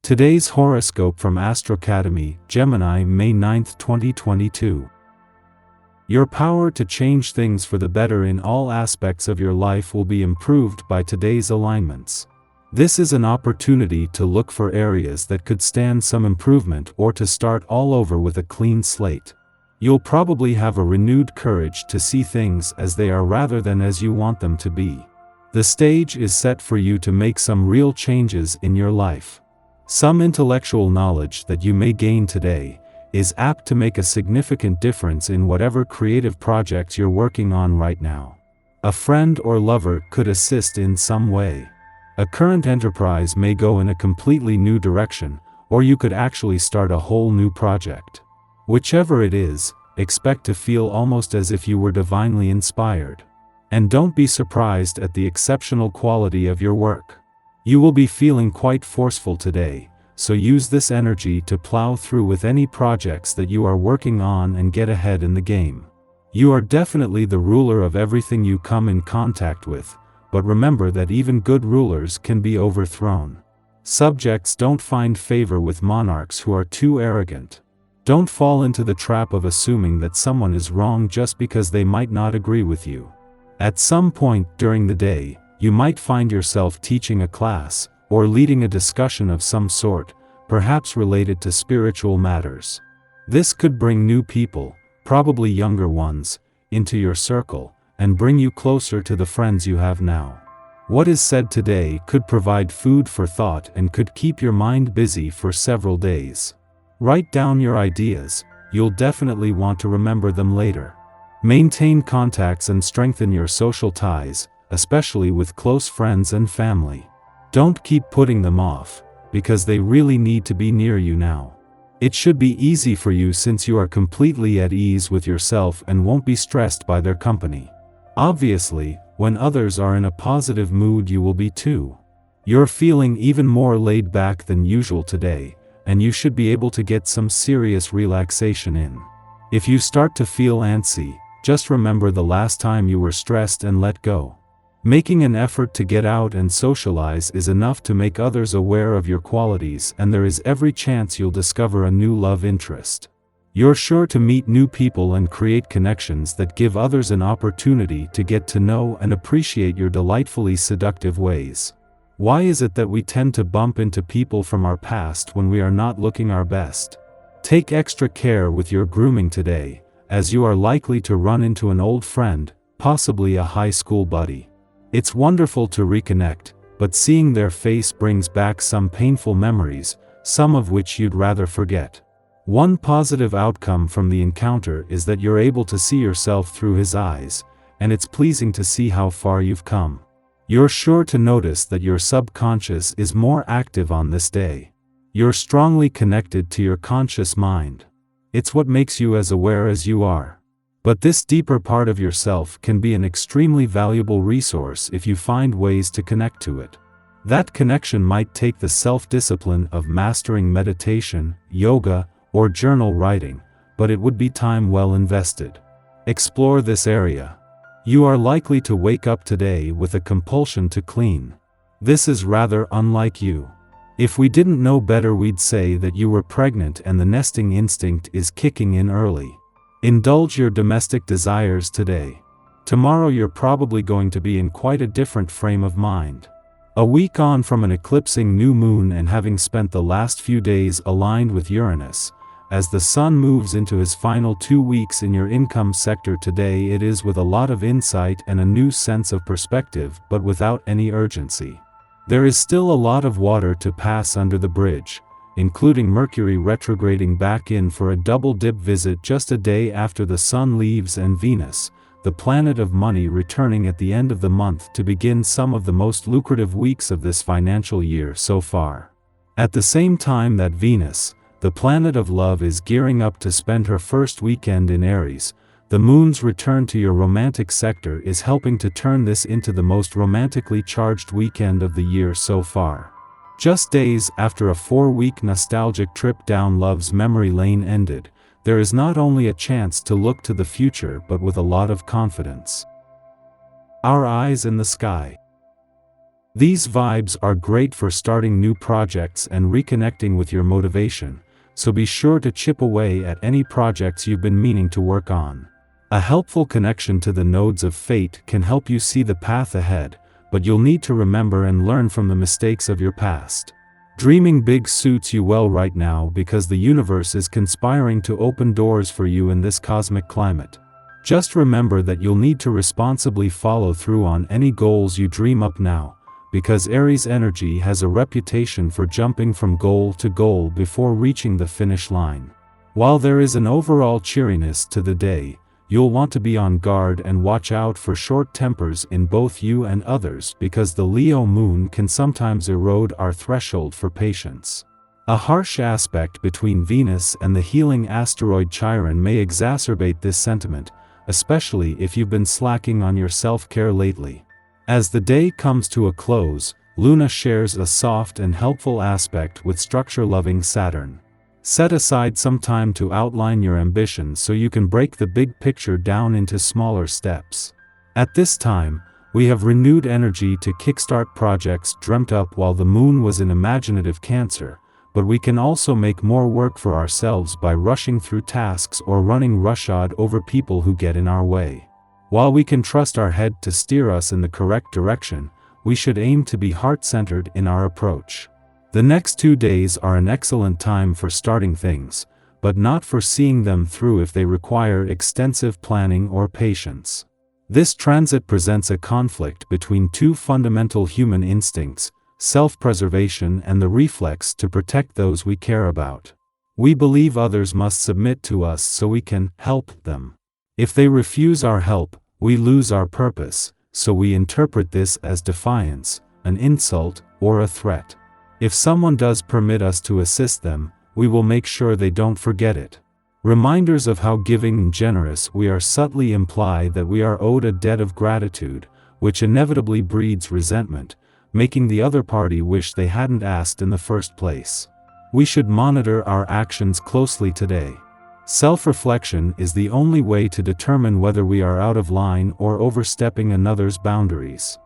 Today's horoscope from Astrocademy, Gemini, May 9, 2022. Your power to change things for the better in all aspects of your life will be improved by today's alignments. This is an opportunity to look for areas that could stand some improvement or to start all over with a clean slate. You'll probably have a renewed courage to see things as they are rather than as you want them to be. The stage is set for you to make some real changes in your life. Some intellectual knowledge that you may gain today is apt to make a significant difference in whatever creative projects you're working on right now. A friend or lover could assist in some way. A current enterprise may go in a completely new direction, or you could actually start a whole new project. Whichever it is, expect to feel almost as if you were divinely inspired. And don't be surprised at the exceptional quality of your work. You will be feeling quite forceful today, so use this energy to plow through with any projects that you are working on and get ahead in the game. You are definitely the ruler of everything you come in contact with, but remember that even good rulers can be overthrown. Subjects don't find favor with monarchs who are too arrogant. Don't fall into the trap of assuming that someone is wrong just because they might not agree with you. At some point during the day, you might find yourself teaching a class, or leading a discussion of some sort, perhaps related to spiritual matters. This could bring new people, probably younger ones, into your circle, and bring you closer to the friends you have now. What is said today could provide food for thought and could keep your mind busy for several days. Write down your ideas, you'll definitely want to remember them later. Maintain contacts and strengthen your social ties, especially with close friends and family. Don't keep putting them off, because they really need to be near you now. It should be easy for you since you are completely at ease with yourself and won't be stressed by their company. Obviously, when others are in a positive mood you will be too. You're feeling even more laid back than usual today, and you should be able to get some serious relaxation in. If you start to feel antsy, just remember the last time you were stressed and let go. Making an effort to get out and socialize is enough to make others aware of your qualities, and there is every chance you'll discover a new love interest. You're sure to meet new people and create connections that give others an opportunity to get to know and appreciate your delightfully seductive ways. Why is it that we tend to bump into people from our past when we are not looking our best? Take extra care with your grooming today, as you are likely to run into an old friend, possibly a high school buddy. It's wonderful to reconnect, but seeing their face brings back some painful memories, some of which you'd rather forget. One positive outcome from the encounter is that you're able to see yourself through his eyes, and it's pleasing to see how far you've come. You're sure to notice that your subconscious is more active on this day. You're strongly connected to your conscious mind. It's what makes you as aware as you are. But this deeper part of yourself can be an extremely valuable resource if you find ways to connect to it. That connection might take the self-discipline of mastering meditation, yoga, or journal writing, but it would be time well invested. Explore this area. You are likely to wake up today with a compulsion to clean. This is rather unlike you. If we didn't know better, we'd say that you were pregnant and the nesting instinct is kicking in early. Indulge your domestic desires today. Tomorrow you're probably going to be in quite a different frame of mind. A week on from an eclipsing new moon and having spent the last few days aligned with Uranus, as the sun moves into his final 2 weeks in your income sector today, it is with a lot of insight and a new sense of perspective, but without any urgency. There is still a lot of water to pass under the bridge, including Mercury retrograding back in for a double-dip visit just a day after the Sun leaves, and Venus, the planet of money, returning at the end of the month to begin some of the most lucrative weeks of this financial year so far. At the same time that Venus, the planet of love, is gearing up to spend her first weekend in Aries, the moon's return to your romantic sector is helping to turn this into the most romantically charged weekend of the year so far. Just days after a 4-week nostalgic trip down love's memory lane ended, there is not only a chance to look to the future but with a lot of confidence. Our eyes in the sky. These vibes are great for starting new projects and reconnecting with your motivation, so be sure to chip away at any projects you've been meaning to work on. A helpful connection to the nodes of fate can help you see the path ahead, but you'll need to remember and learn from the mistakes of your past. Dreaming big suits you well right now because the universe is conspiring to open doors for you in this cosmic climate. Just remember that you'll need to responsibly follow through on any goals you dream up now, because Aries energy has a reputation for jumping from goal to goal before reaching the finish line. While there is an overall cheeriness to the day, you'll want to be on guard and watch out for short tempers in both you and others because the Leo moon can sometimes erode our threshold for patience. A harsh aspect between Venus and the healing asteroid Chiron may exacerbate this sentiment, especially if you've been slacking on your self-care lately. As the day comes to a close, Luna shares a soft and helpful aspect with structure-loving Saturn. Set aside some time to outline your ambitions so you can break the big picture down into smaller steps. At this time, we have renewed energy to kickstart projects dreamt up while the moon was in imaginative Cancer, but we can also make more work for ourselves by rushing through tasks or running roughshod over people who get in our way. While we can trust our head to steer us in the correct direction, we should aim to be heart-centered in our approach. The next 2 days are an excellent time for starting things, but not for seeing them through if they require extensive planning or patience. This transit presents a conflict between two fundamental human instincts, self-preservation and the reflex to protect those we care about. We believe others must submit to us so we can help them. If they refuse our help, we lose our purpose, so we interpret this as defiance, an insult, or a threat. If someone does permit us to assist them, we will make sure they don't forget it. Reminders of how giving and generous we are subtly imply that we are owed a debt of gratitude, which inevitably breeds resentment, making the other party wish they hadn't asked in the first place. We should monitor our actions closely today. Self-reflection is the only way to determine whether we are out of line or overstepping another's boundaries.